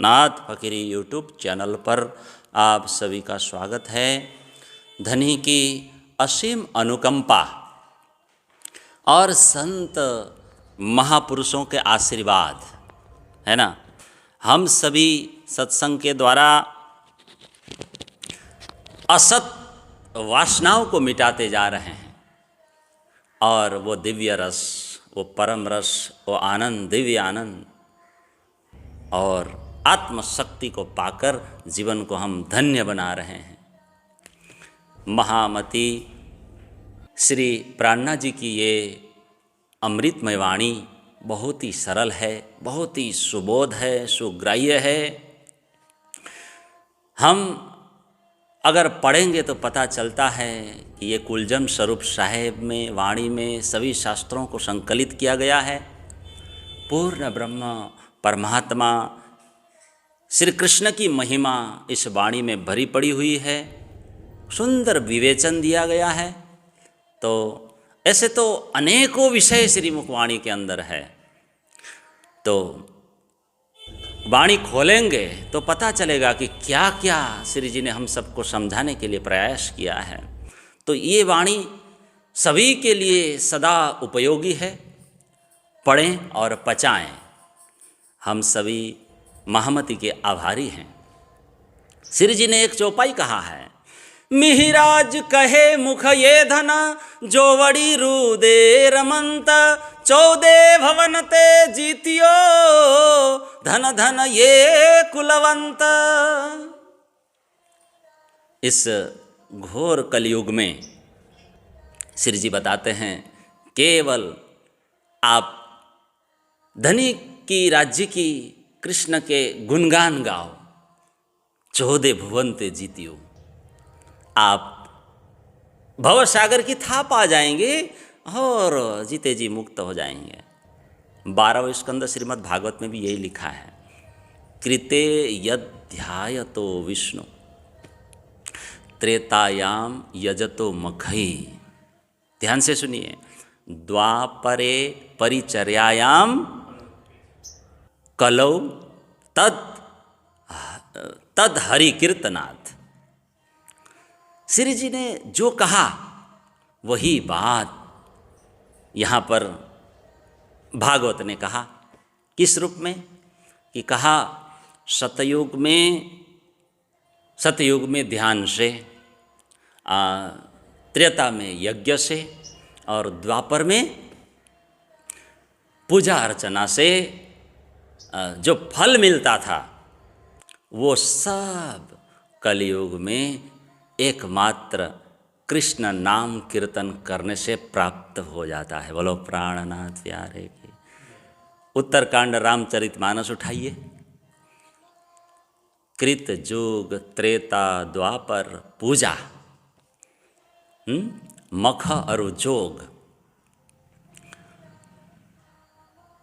नाथ फकीरी YouTube channel पर आप सभी का स्वागत है। धनी की असीम अनुकंपा और संत महापुरुषों के आशीर्वाद है ना, हम सभी सत्संग के द्वारा असत वासनाओं को मिटाते जा रहे हैं और वो दिव्य रस, वो परम रस, वो आनंद, दिव्य आनंद और आत्मशक्ति को पाकर जीवन को हम धन्य बना रहे हैं। महामती श्री प्राणना जी की ये अमृतमय वाणी बहुत ही सरल है, बहुत ही सुबोध है, सुग्राह्य है। हम अगर पढ़ेंगे तो पता चलता है कि ये कुलजम स्वरूप साहेब में वाणी में सभी शास्त्रों को संकलित किया गया है। पूर्ण ब्रह्म परमात्मा श्री कृष्ण की महिमा इस वाणी में भरी पड़ी हुई है, सुंदर विवेचन दिया गया है। तो ऐसे तो अनेकों विषय श्रीमुख वाणी के अंदर है। तो वाणी खोलेंगे तो पता चलेगा कि क्या क्या श्री जी ने हम सबको समझाने के लिए प्रयास किया है। तो ये वाणी सभी के लिए सदा उपयोगी है। पढ़ें और पचाएं। हम सभी महामती के आभारी हैं। श्री जी ने एक चौपाई कहा है, मिहिराज कहे मुख ये धन जो वड़ी रूदे रमंत 14 भवन ते जीतियो धन धन ये कुलवंत। इस घोर कलयुग में श्री जी बताते हैं, केवल आप धनी की राज्य की कृष्ण के गुणगान गाओ, 14 भुवन ते जीतियो। आप भवसागर की थाप आ जाएंगे और जीते जी मुक्त हो जाएंगे। 12वें स्कंद श्रीमद् भागवत में भी यही लिखा है, कृते यध्यायतो विष्णु त्रेतायाम यजतो मखई। ध्यान से सुनिए, द्वापरे परिचर्यायाम कलौ तद हरि कीर्तनाथ। श्री जी ने जो कहा वही बात यहाँ पर भागवत ने कहा। किस रूप में कि कहा, सतयुग में ध्यान से, त्रेता में यज्ञ से और द्वापर में पूजा अर्चना से जो फल मिलता था वो सब कलयुग में एकमात्र कृष्ण नाम कीर्तन करने से प्राप्त हो जाता है। बोलो प्राणनाथ प्यारे की। उत्तरकांड रामचरितमानस उठाइए, कृत जोग त्रेता द्वापर पूजा, मख और जोग,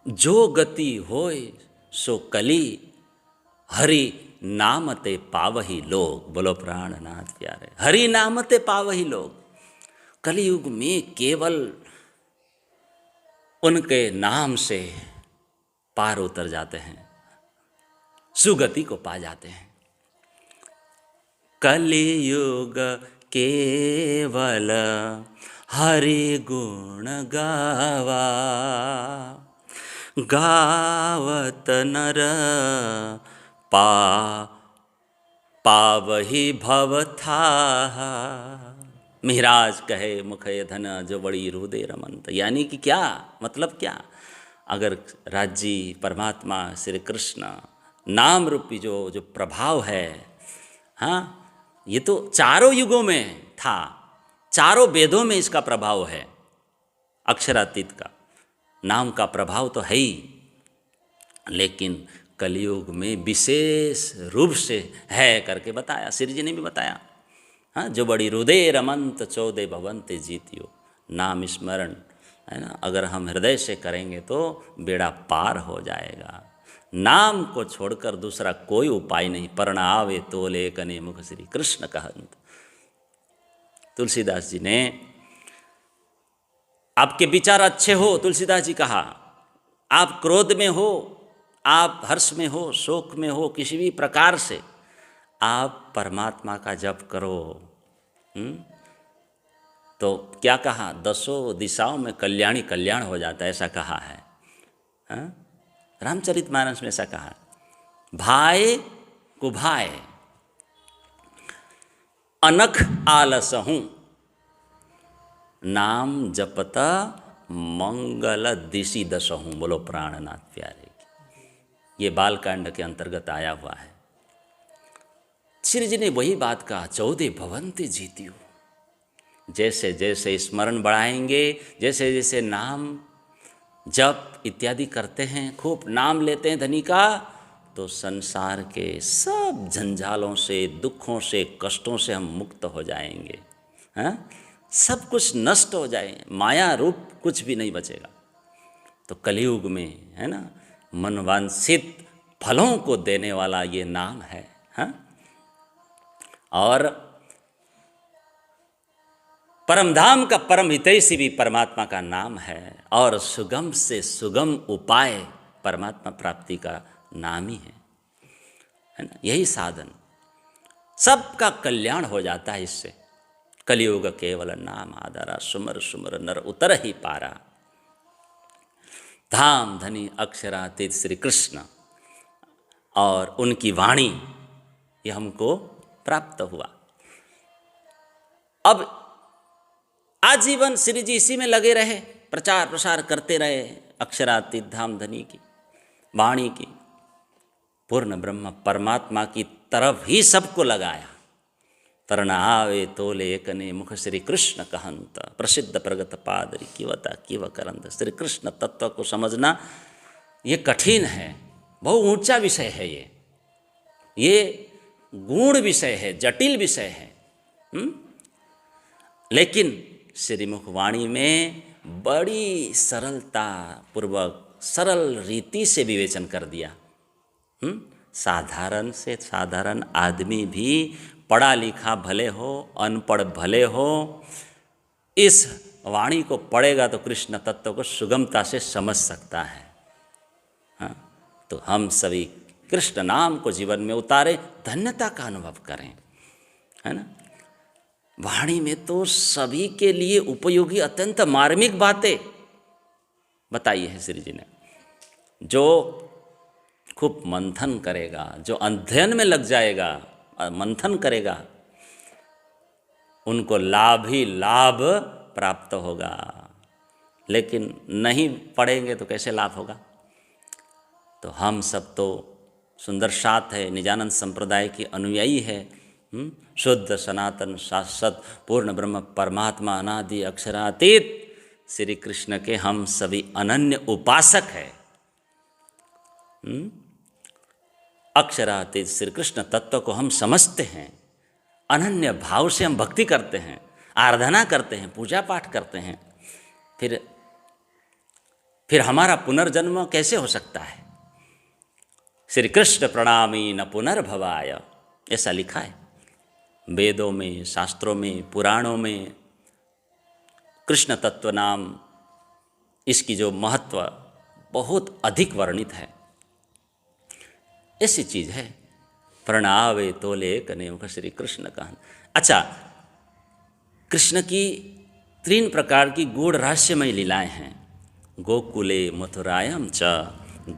जो गति होय सो कली हरि नाम ते पावही लोग। बोलो प्राणनाथ प्यारे, हरि नाम ते पावही लोग। कलयुग में केवल उनके नाम से पार उतर जाते हैं, सुगति को पा जाते हैं। कलयुग केवल हरि गुण गावा, गावत नर पावही भवथाहा। मिहिराज कहे मुख ये धन जो बड़ी रूदे रमंत। यानी कि क्या मतलब, क्या अगर राज्य परमात्मा श्री कृष्ण नाम रूपी जो प्रभाव है, हाँ, ये तो चारों युगों में था, चारों वेदों में इसका प्रभाव है। अक्षरातीत का नाम का प्रभाव तो है ही, लेकिन कलयुग में विशेष रूप से है करके बताया। श्री जी ने भी बताया, हाँ, जो बड़ी हृदय रमंत 14 भवन ते जीतियो। नाम स्मरण है ना, अगर हम हृदय से करेंगे तो बेड़ा पार हो जाएगा। नाम को छोड़कर दूसरा कोई उपाय नहीं। परणावे तोले कने मुख श्री कृष्ण कहंत। तुलसीदास जी ने, आपके विचार अच्छे हो, तुलसीदास जी कहा, आप क्रोध में हो आप हर्ष में हो, शोक में हो, किसी भी प्रकार से आप परमात्मा का जप करो। तो क्या कहा, दसों दिशाओं में कल्याणी कल्याण हो जाता है, ऐसा कहा है। हाँ? रामचरितमानस में ऐसा कहा, भाई कुभाय अनख आलसहूँ नाम जपता मंगल दिशि दसहूँ। बोलो प्राणनाथ प्यारे की। ये बालकांड के अंतर्गत आया हुआ है। श्री जी ने वही बात कहा, 14 भवन्ति जीतियो। जैसे जैसे स्मरण बढ़ाएंगे, जैसे जैसे नाम जप इत्यादि करते हैं, खूब नाम लेते हैं धनी का, तो संसार के सब झंझालों से, दुखों से, कष्टों से हम मुक्त हो जाएंगे। हाँ, सब कुछ नष्ट हो जाए, माया रूप कुछ भी नहीं बचेगा। तो कलयुग में है ना, मनवांछित फलों को देने वाला ये नाम है। हाँ, और परमधाम का परम हितैषी भी परमात्मा का नाम है, और सुगम से सुगम उपाय परमात्मा प्राप्ति का नाम ही है ना। यही साधन, सबका कल्याण हो जाता है इससे। कलियुग केवल नाम आधारा, सुमर सुमर नर उतर ही पारा। धाम धनी अक्षरातीत श्री कृष्ण और उनकी वाणी, ये हमको प्राप्त हुआ। अब आजीवन श्री जी इसी में लगे रहे, प्रचार प्रसार करते रहे अक्षरातीत धाम धनी की वाणी की, पूर्ण ब्रह्म परमात्मा की तरफ ही सबको लगाया। तरण आवे तोले कने मुख श्री कृष्ण कहंत, प्रसिद्ध प्रगत पादरी किवता किव करंत। श्री कृष्ण तत्व को समझना ये कठिन है, बहुत ऊंचा विषय है, ये गूढ़ विषय है, जटिल विषय है। लेकिन श्रीमुख वाणी में बड़ी सरलता पूर्वक, सरल रीति से विवेचन कर दिया। साधारण से साधारण आदमी भी, पढ़ा लिखा भले हो, अनपढ़ भले हो, इस वाणी को पढ़ेगा तो कृष्ण तत्व को सुगमता से समझ सकता है। हाँ, तो हम सभी कृष्ण नाम को जीवन में उतारे, धन्यता का अनुभव करें, है ना। वाणी में तो सभी के लिए उपयोगी अत्यंत मार्मिक बातें बताई है श्री जी ने। जो खूब मंथन करेगा, जो अध्ययन में लग जाएगा, मंथन करेगा, उनको लाभ ही लाभ प्राप्त होगा। लेकिन नहीं पढ़ेंगे तो कैसे लाभ होगा। तो हम सब तो सुंदर साथ है, निजानंद संप्रदाय के अनुयायी है, शुद्ध सनातन शाश्वत पूर्ण ब्रह्म परमात्मा अनादि अक्षरातीत श्री कृष्ण के हम सभी अनन्य उपासक हैं। अक्षरातीत श्री कृष्ण तत्व को हम समझते हैं, अनन्य भाव से हम भक्ति करते हैं, आराधना करते हैं, पूजा पाठ करते हैं। फिर हमारा पुनर्जन्म कैसे हो सकता है। श्री कृष्ण प्रणामी न पुनर्भवाय, ऐसा लिखा है वेदों में, शास्त्रों में, पुराणों में। कृष्ण तत्व नाम, इसकी जो महत्व बहुत अधिक वर्णित है। ऐसी चीज है, प्रणावे तोले कने मुख श्री कृष्ण का। अच्छा, कृष्ण की 3 प्रकार की गूढ़ रहस्यमय लीलाएं हैं। गोकुले मथुरायम च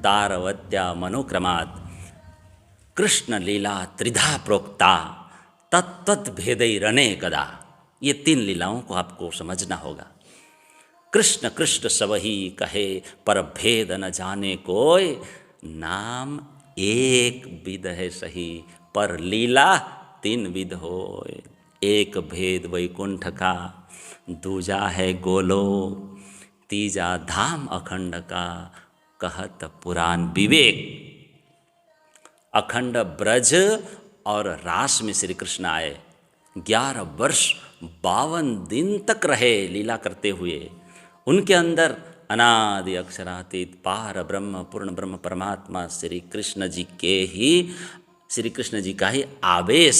दारवत्या मनोक्रमात् कृष्ण लीला त्रिधा प्रोक्ता तत्त भेदैरने कदा। ये 3 लीलाओं को आपको समझना होगा। कृष्ण कृष्ण सबही कहे पर भेद न जाने कोय, नाम एक विध है सही पर लीला 3 विध होय। एक भेद वैकुंठ का, दूजा है गोलोक, तीजा धाम अखंड का, कहत पुराण विवेक। अखंड ब्रज और रास में श्री कृष्ण आए, 11 वर्ष 52 दिन तक रहे लीला करते हुए। उनके अंदर अनादि अक्षरातीत पार ब्रह्म पूर्ण ब्रह्म परमात्मा श्री कृष्ण जी का ही आवेश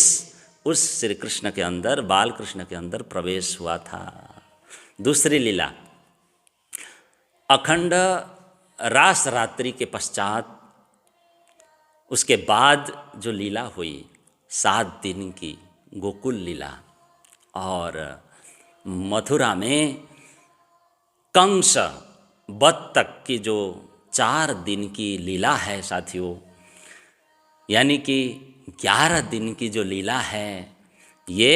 उस श्री कृष्ण के अंदर, बाल कृष्ण के अंदर प्रवेश हुआ था। दूसरी लीला, अखंड रास रात्रि के पश्चात उसके बाद जो लीला हुई 7 दिन की गोकुल लीला, और मथुरा में कंस वध तक की जो 4 दिन की लीला है साथियों, यानी कि 11 दिन की जो लीला है, ये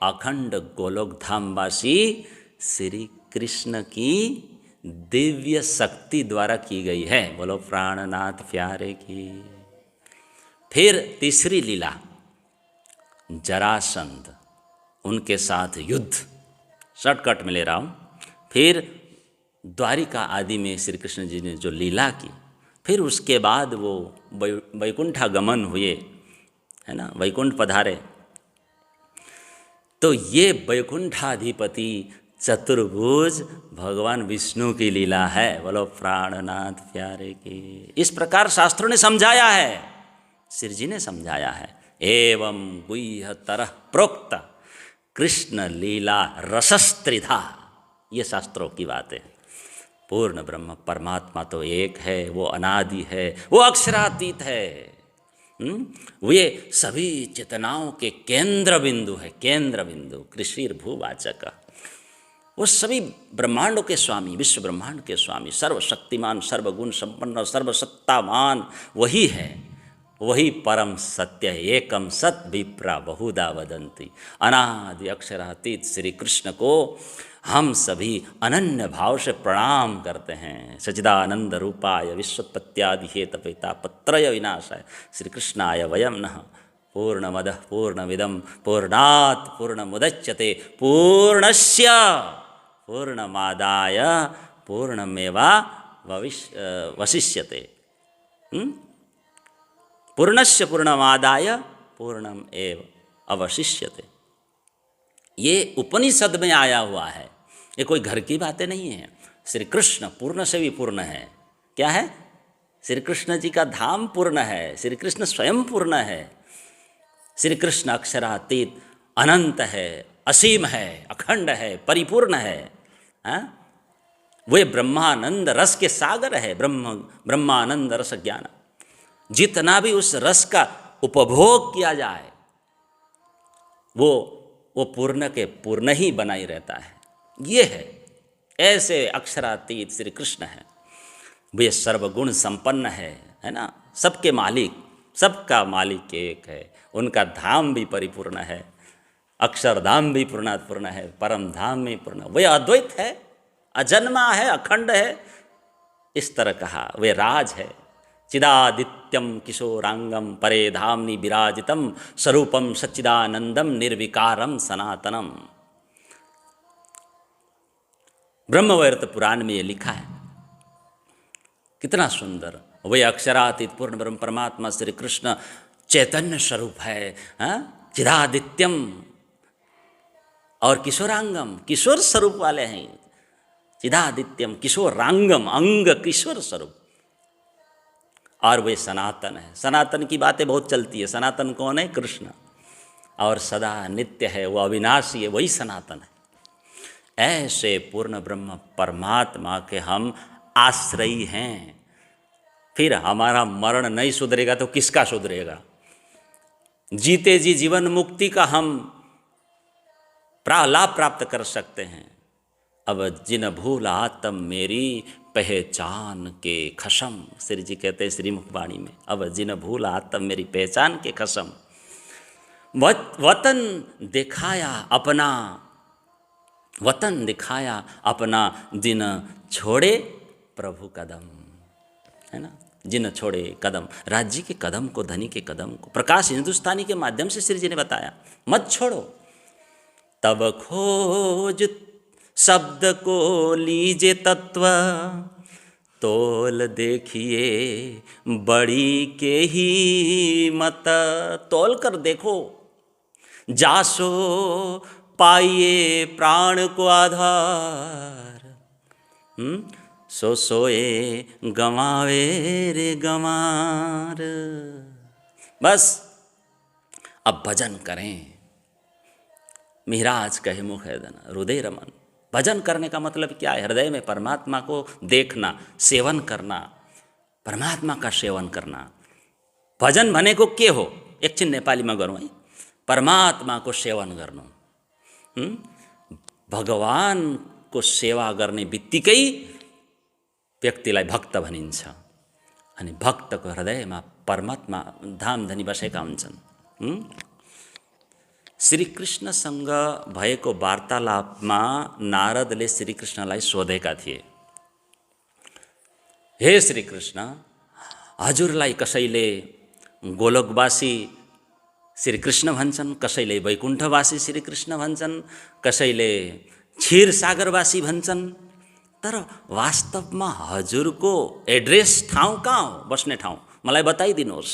अखंड गोलोक धामवासी श्री कृष्ण की दिव्य शक्ति द्वारा की गई है। बोलो प्राणनाथ प्यारे की। फिर तीसरी लीला जरासंध, उनके साथ युद्ध, शॉर्टकट में ले रहा हूँ। फिर द्वारिका आदि में श्री कृष्ण जी ने जो लीला की, फिर उसके बाद वो वैकुंठागमन हुए, है ना, वैकुंठ पधारे। तो ये वैकुंठाधिपति चतुर्भुज भगवान विष्णु की लीला है। बोलो प्राणनाथ प्यारे की। इस प्रकार शास्त्रों ने समझाया है, श्री जी ने समझाया है। एवं गुह्य तरह प्रोक्त कृष्ण लीला रसस्त्रिधा, ये शास्त्रों की बात है। पूर्ण ब्रह्म परमात्मा तो एक है, वो अनादि है, वो अक्षरातीत है। वे सभी चेतनाओं के केंद्र बिंदु है, केंद्र बिंदु, कृषिर भूवाचक। वो सभी ब्रह्मांडों के स्वामी, विश्व ब्रह्मांड के स्वामी, सर्वशक्तिमान, सर्वगुण संपन्न, सर्वसत्तावान वही है। वही परम सत्य है। एकम सत विप्रा बहुधा वदंती। अनादि अक्षरातीत श्री कृष्ण को हम सभी अनन्य भाव से प्रणाम करते हैं। सच्चिदानंद रूपाय विश्वोत्पत्त्यादि हेतुता पत्रय विनाशाय श्री कृष्णाय वयम नः। पूर्णमदः पूर्णमिदं पूर्णात् पूर्णमुदच्यते पूर्णस्य पूर्णमादाय पूर्णमेवा वशिष्यते। पूर्णस्य पूर्णमादाय पूर्णम एव अवशिष्यते। ये उपनिषद में आया हुआ है, ये कोई घर की बातें नहीं है। श्री कृष्ण पूर्ण से भी पूर्ण है। क्या है? श्री कृष्ण जी का धाम पूर्ण है, श्री कृष्ण स्वयं पूर्ण है। श्री कृष्ण अक्षरातीत अनंत है, असीम है, अखंड है, परिपूर्ण है। वे ब्रह्मानंद रस के सागर है। ब्रह्मानंद रस ज्ञान, जितना भी उस रस का उपभोग किया जाए वो पूर्ण के पूर्ण ही बना ही रहता है। ये है, ऐसे अक्षरातीत श्री कृष्ण है। वे सर्वगुण संपन्न है ना, सबके मालिक, सबका मालिक एक है। उनका धाम भी परिपूर्ण है, अक्षरधाम भी पूर्णात्पूर्ण है, परम धाम भी पूर्ण। वे अद्वैत है, अजन्मा है, अखंड है। इस तरह कहा वे राज है। चिदादित्यम किशोरांगम परे धामनि विराजितम स्वरूपम सच्चिदानंदम निर्विकारम सनातनम। ब्रह्मवैवर्त पुराण में ये लिखा है, कितना सुंदर। वे अक्षरातीत पूर्ण ब्रह्म परमात्मा श्री कृष्ण चैतन्य स्वरूप है, चिदादित्यम, और किशोरांगम, किशोर स्वरूप वाले हैं। चिदादित्यम किशोरांगम, अंग किशोर स्वरूप। और वे सनातन है। सनातन की बातें बहुत चलती है। सनातन कौन है? कृष्ण। और सदा नित्य है, वो अविनाशी है, वही सनातन है। ऐसे पूर्ण ब्रह्म परमात्मा के हम आश्रयी हैं। फिर हमारा मरण नहीं सुधरेगा तो किसका सुधरेगा? जीते जी जीवन मुक्ति का हम लाभ प्राप्त कर सकते हैं। अब जिन भूला तम मेरी पहचान के खसम, श्री जी कहते हैं श्रीमुखवाणी में, अब जिन भूला तम मेरी पहचान के खसम। वतन दिखाया अपना, वतन दिखाया अपना, जिन छोड़े प्रभु कदम, है ना, जिन छोड़े कदम। राज्य के कदम को, धनी के कदम को प्रकाश हिंदुस्तानी के माध्यम से श्री जी ने बताया, मत छोड़ो। तब खोज शब्द को लीजे तत्व, तोल देखिए बड़ी के ही मत। तोल कर देखो, जासो पाइए प्राण को आधार, सो सोए गंवावे रे गंवार। बस अब भजन करें। मिहराज कहे मुख है धन हृदय रमन। भजन करने का मतलब क्या है? हृदय में परमात्मा को देखना, सेवन करना, परमात्मा का सेवन करना। भजन भनेको के हो एकछिन नेपालीमा गरौँ है। परमात्माको सेवन गर्नु। भगवानको सेवा गर्ने बित्तिकै व्यक्तिलाई भक्त भनिन्छ। अनि भक्तको हृदयमा परमात्मा धामधनी बसेका हुन्छन्। श्रीकृष्णसँग भएको वार्तालापमा नारदले श्रीकृष्णलाई सोधेका थिए, हे श्रीकृष्ण, हजुरलाई कसैले गोलोकवासी श्रीकृष्ण भन्छन्, कसैले वैकुण्ठवासी श्रीकृष्ण भन्छन्, कसैले क्षीरसागरवासी भन्छन्, तर वास्तवमा हजुरको एड्रेस ठाउँ कहाँ हो, बस्ने ठाउँ मलाई बताइदिनुहोस्।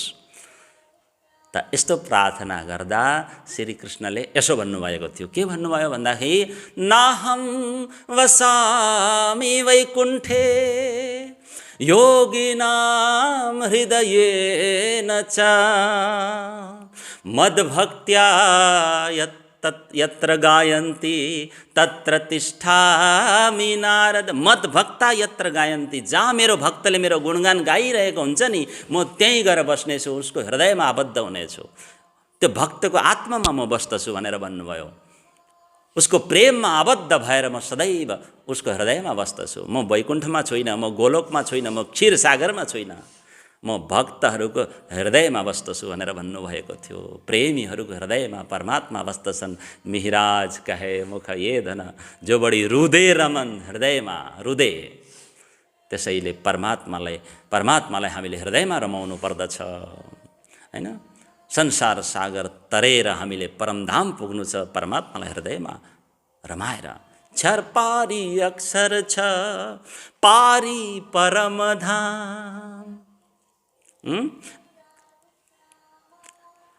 त यस्तो प्रार्थना गर्दा श्रीकृष्णले यसो भन्नुभएको थियो। के भन्नुभयो भन्दाखेरि, नाहं वसामि वैकुण्ठे योगिनां हृदयेन च मद्भक्त्या यत्र गायन्ति तत्र तिष्ठामि नारद। मद्भक्ता यत्र गायन्ति, जहाँ मेरो भक्तले मेरो गुणगान गाइरहेको हुन्छ नि, म त्यहीँ गएर बस्नेछु, उसको हृदयमा आबद्ध हुनेछु, त्यो भक्तको आत्मामा म बस्दछु भनेर भन्नुभयो। उसको प्रेममा आबद्ध भएर म सदैव उसको हृदयमा बस्दछु। म वैकुण्ठमा छुइनँ, म गोलोकमा छुइनँ, म क्षीरसागरमा छुइनँ, म भक्तहरूको हृदयमा बस्दछु भनेर भन्नुभएको थियो। प्रेमीहरूको हृदयमा परमात्मा बस्दछन्। मिहिराज कहे मुख ये धन जो बढी रुदे रमन, हृदयमा रुदे। त्यसैले परमात्मालाई हामीले हृदयमा रमाउनु पर्दछ हैन। संसार सागर तरेर हामीले परमधाम पुग्नु छ, परमात्मालाई हृदयमा रमाएर। क्षर पारी अक्षर छ पारी परमधाम,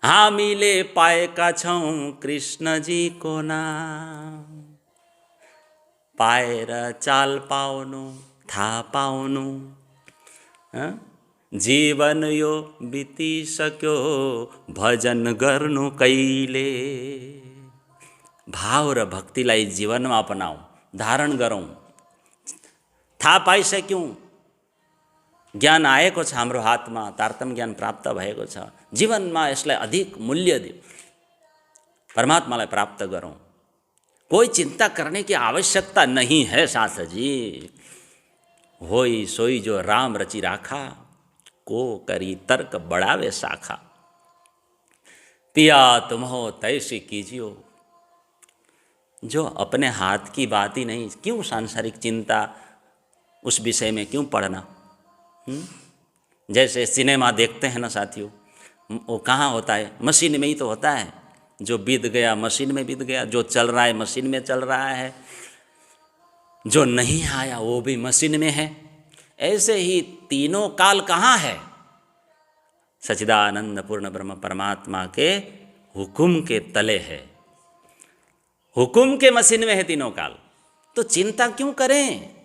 हामीले पाएका छौँ कृष्णजीको नाम। पाएर चाल पाउनु, थाहा पाउनु, जीवन यो बितिसक्यो भजन गर्नु कहिले। भाव र भक्तिलाई जीवनमा अपनाऊ, धारण गरौँ। थाहा पाइसक्यौँ, ज्ञान आएको छ हाम्रो हातमा, तारतम्य ज्ञान प्राप्त भएको छ, जीवनमा यसलाई अधिक मूल्य दिउँ, परमात्मालाई प्राप्त गरौँ। कोई चिंता करने की आवश्यकता नहीं है साथ जी। होई सोई जो राम रचि राखा, को करी तर्क बढ़ावे शाखा। पिया तुम हो तैसी कीजियो। जो अपने हाथ की बात ही नहीं, क्यों सांसारिक चिंता उस विषय में क्यों पढ़ना। जैसे सिनेमा देखते हैं ना साथियों, वो कहाँ होता है, मशीन में ही तो होता है। जो बीत गया मशीन में बीत गया, जो चल रहा है मशीन में चल रहा है, जो नहीं आया वो भी मशीन में है। ऐसे ही तीनों काल कहाँ है, सच्चिदानंद पूर्ण ब्रह्म परमात्मा के हुकुम के तले है। हुकुम के मशीन में है तीनों काल, तो चिंता क्यों करें।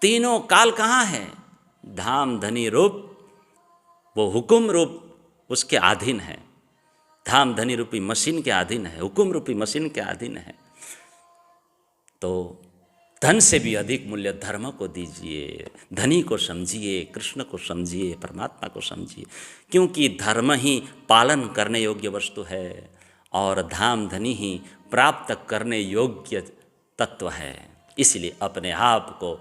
तीनों काल कहाँ है, धाम धनी रूप वो हुकुम रूप उसके अधीन है। धाम धनी रूपी मशीन के अधीन है, हुकुम रूपी मशीन के अधीन है। तो धन से भी अधिक मूल्य धर्म को दीजिए, धनी को समझिए, कृष्ण को समझिए, परमात्मा को समझिए, क्योंकि धर्म ही पालन करने योग्य वस्तु है और धाम धनी ही प्राप्त करने योग्य तत्व है। इसलिए अपने आप को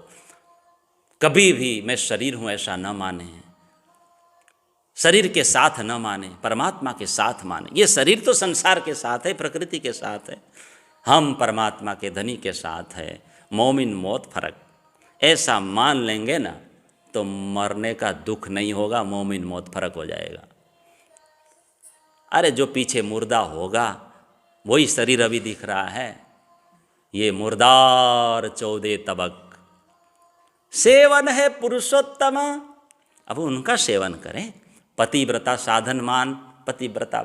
कभी भी मैं शरीर हूँ ऐसा न माने, शरीर के साथ न माने, परमात्मा के साथ माने। ये शरीर तो संसार के साथ है, प्रकृति के साथ है, हम परमात्मा के धनी के साथ है। मोमिन मौत फर्क, ऐसा मान लेंगे ना तो मरने का दुख नहीं होगा, मोमिन मौत फर्क हो जाएगा। अरे जो पीछे मुर्दा होगा वही शरीर अभी दिख रहा है। ये मुर्दार 14 तबक सेवन है पुरुषोत्तम, अब उनका सेवन करें। पतिव्रता साधनमान, पतिव्रता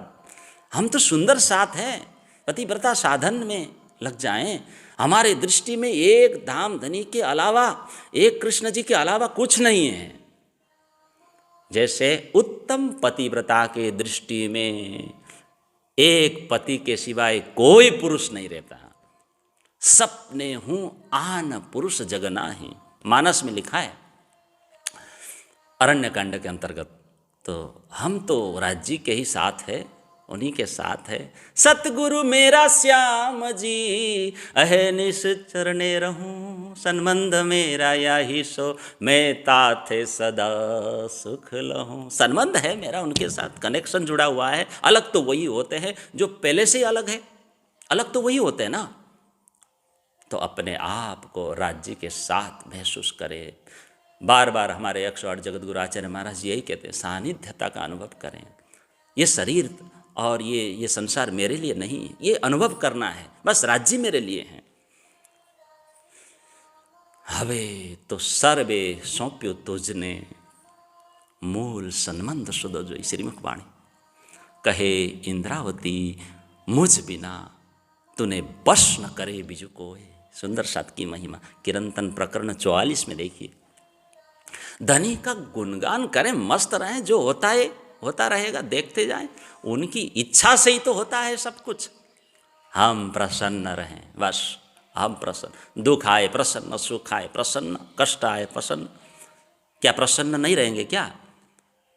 हम तो सुंदर साथ हैं, पतिव्रता साधन में लग जाएं। हमारे दृष्टि में एक धाम धनी के अलावा, एक कृष्ण जी के अलावा कुछ नहीं है। जैसे उत्तम पतिव्रता के दृष्टि में एक पति के सिवाय कोई पुरुष नहीं रहता। सपने हूँ आन पुरुष जगना ही, मानस में लिखा है। अरण्यकांड के अंतर्गत। तो हम तो राज जी के ही साथ है, उन्हीं के साथ है। सतगुरु मेरा श्याम जी, अहनिश चरणे रहूं, संबंध मेरा याही सो, मैं ताथे सदा सुख लहूं। संबंध है मेरा उनके साथ, कनेक्शन जुड़ा हुआ है। अलग तो वही होते हैं जो पहले से ही अलग है, अलग तो वही होते हैं ना। तो अपने आप को राज्य के साथ महसूस करें। बार बार हमारे 108 जगत गुरु आचार्य महाराज यही कहते हैं, सानिध्यता का अनुभव करें। ये शरीर और ये संसार मेरे लिए नहीं है, ये अनुभव करना है, बस राज्य मेरे लिए है। हवे तो सर्वे सौंप्यो तुझने, मूल संबंध सुधो जोई। श्रीमुख वाणी कहे इंद्रावती, मुझ बिना तूने बस न करे बीजू कोई। सुंदर सात की महिमा किरंतन प्रकरण 44 में देखिए। धनी का गुणगान करें, मस्त रहें, जो होता है होता रहेगा, देखते जाएं। उनकी इच्छा से ही तो होता है सब कुछ। हम प्रसन्न रहें, बस हम प्रसन्न। दुख आए प्रसन्न, सुख आए प्रसन्न, कष्ट आए प्रसन्न। क्या प्रसन्न नहीं रहेंगे क्या?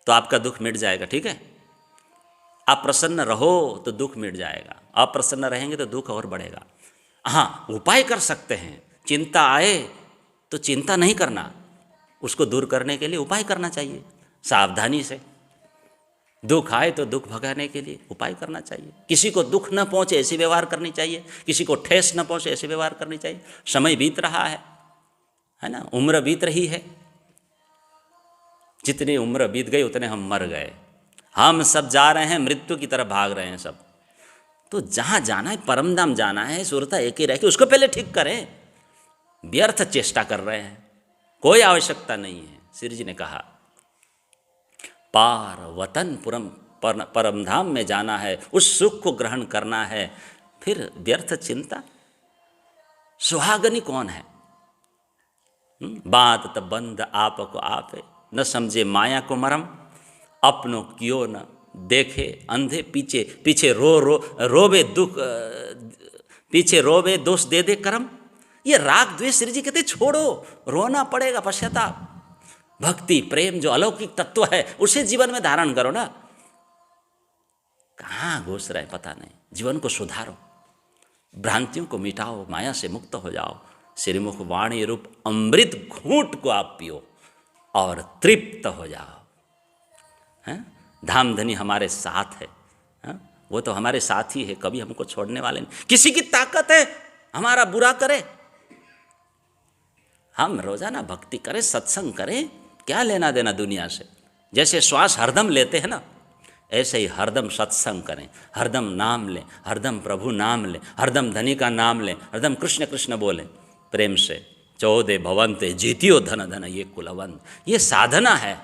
तो आपका दुख मिट जाएगा, ठीक है। आप प्रसन्न रहो तो दुख मिट जाएगा, आप प्रसन्न रहेंगे तो दुख और बढ़ेगा। हाँ, उपाय कर सकते हैं। चिंता आए तो चिंता नहीं करना, उसको दूर करने के लिए उपाय करना चाहिए सावधानी से। दुख आए तो दुख भगाने के लिए उपाय करना चाहिए। किसी को दुख न पहुंचे ऐसी व्यवहार करनी चाहिए, किसी को ठेस न पहुंचे ऐसी व्यवहार करनी चाहिए। समय बीत रहा है ना, उम्र बीत रही है। जितनी उम्र बीत गई उतने हम मर गए। हम सब जा रहे हैं, मृत्यु की तरफ भाग रहे हैं सब। तो जहाँ जाना है, परम धाम जाना है, सुरता एक ही रह के उसको पहले ठीक करें। व्यर्थ चेष्टा कर रहे हैं, कोई आवश्यकता नहीं है। श्री जी ने कहा पार वतन परम धाम में जाना है, उस सुख को ग्रहण करना है, फिर व्यर्थ चिंता। सुहागनी कौन है? बात तब बंद आप को आपे, न समझे माया को मरम, अपनों क्यों न देखे अंधे पीछे, पीछे रोवे दुख, पीछे रोवे दोष दे दे कर्म। ये राग द्वेष श्री जी कहते छोड़ो, रोना पड़ेगा, पश्चाताप। भक्ति प्रेम जो अलौकिक तत्व है उसे जीवन में धारण करो ना। कहाँ घुस रहे पता नहीं। जीवन को सुधारो, भ्रांतियों को मिटाओ, माया से मुक्त हो जाओ। श्रीमुख वाणी रूप अमृत घूंट को आप पियो और तृप्त हो जाओ। हैं? धामधनी हमारे साथ है, वो तो हमारे साथ ही है, कभी हमको छोड़ने वाले नहीं। किसी की ताकत है हमारा बुरा करे? हम रोजाना भक्ति करें, सत्संग करें, क्या लेना देना दुनिया से। जैसे श्वास हरदम लेते हैं ना, ऐसे ही हरदम सत्संग करें, हरदम नाम लें, हरदम प्रभु नाम लें, हरदम धनी का नाम लें, हरदम कृष्ण कृष्ण बोलें प्रेम से। 14 भवंते जीतियो धन धन ये कुलवंत। ये साधना है।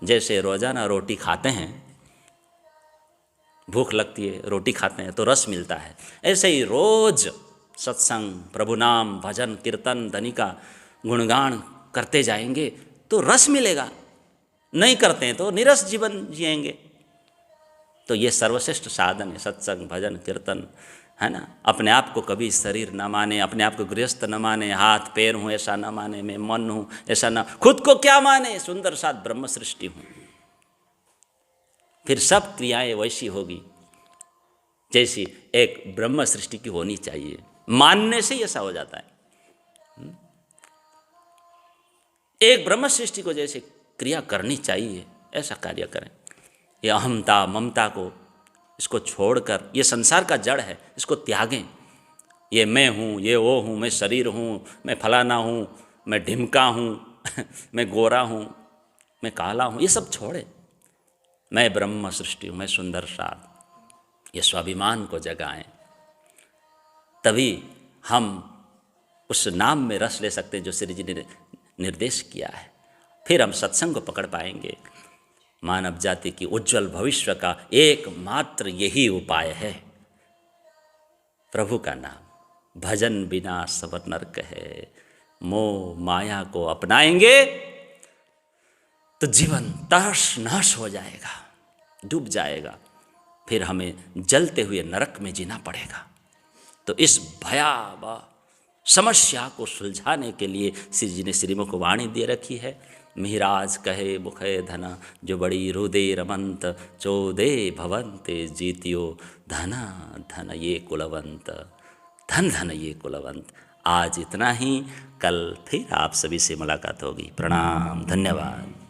जैसे रोजाना रोटी खाते हैं, भूख लगती है, रोटी खाते हैं तो रस मिलता है, ऐसे ही रोज सत्संग, प्रभु नाम, भजन, कीर्तन, धनी का गुणगान करते जाएंगे तो रस मिलेगा। नहीं करते हैं तो निरस जीवन जिएंगे। तो ये सर्वश्रेष्ठ साधन है, सत्संग, भजन, कीर्तन, है ना। अपने आप को कभी शरीर न माने, अपने आप को गृहस्थ न माने, हाथ पैर हूँ ऐसा न माने, मैं मन हूँ ऐसा न, खुद को क्या माने, सुंदर साथ ब्रह्म सृष्टि हूँ। फिर सब क्रियाएं वैसी होगी जैसी एक ब्रह्म सृष्टि की होनी चाहिए। मानने से ही ऐसा हो जाता है। एक ब्रह्म सृष्टि को जैसे क्रिया करनी चाहिए ऐसा कार्य करें। ये अहमता ममता को इसको छोड़कर, ये संसार का जड़ है, इसको त्यागें। ये मैं हूँ, ये वो हूँ, मैं शरीर हूँ, मैं फलाना हूँ, मैं ढिमका हूँ मैं गोरा हूँ, मैं काला हूँ, ये सब छोड़े। मैं ब्रह्म सृष्टि हूँ, मैं सुंदर साथ। ये स्वाभिमान को जगाएं, तभी हम उस नाम में रस ले सकते हैं जो श्री जी ने निर्देश किया है। फिर हम सत्संग को पकड़ पाएंगे। मानव जाति की उज्जवल भविष्य का एकमात्र यही उपाय है, प्रभु का नाम। भजन बिना सब नरक है, मोह माया को अपनाएंगे तो जीवन तहस नहस हो जाएगा, डूब जाएगा। फिर हमें जलते हुए नरक में जीना पड़ेगा। तो इस भयावह समस्या को सुलझाने के लिए श्री जी ने श्रीमुख वाणी दे रखी है। मिहिराज कहे मुखे धन जो बड़ी रुदेरमंत, चोदे भवन्ते जीतियो धन धन ये कुलवंत, धन धन ये कुलवंत। आज इतना ही, कल फिर आप सभी से मुलाकात होगी। प्रणाम, धन्यवाद।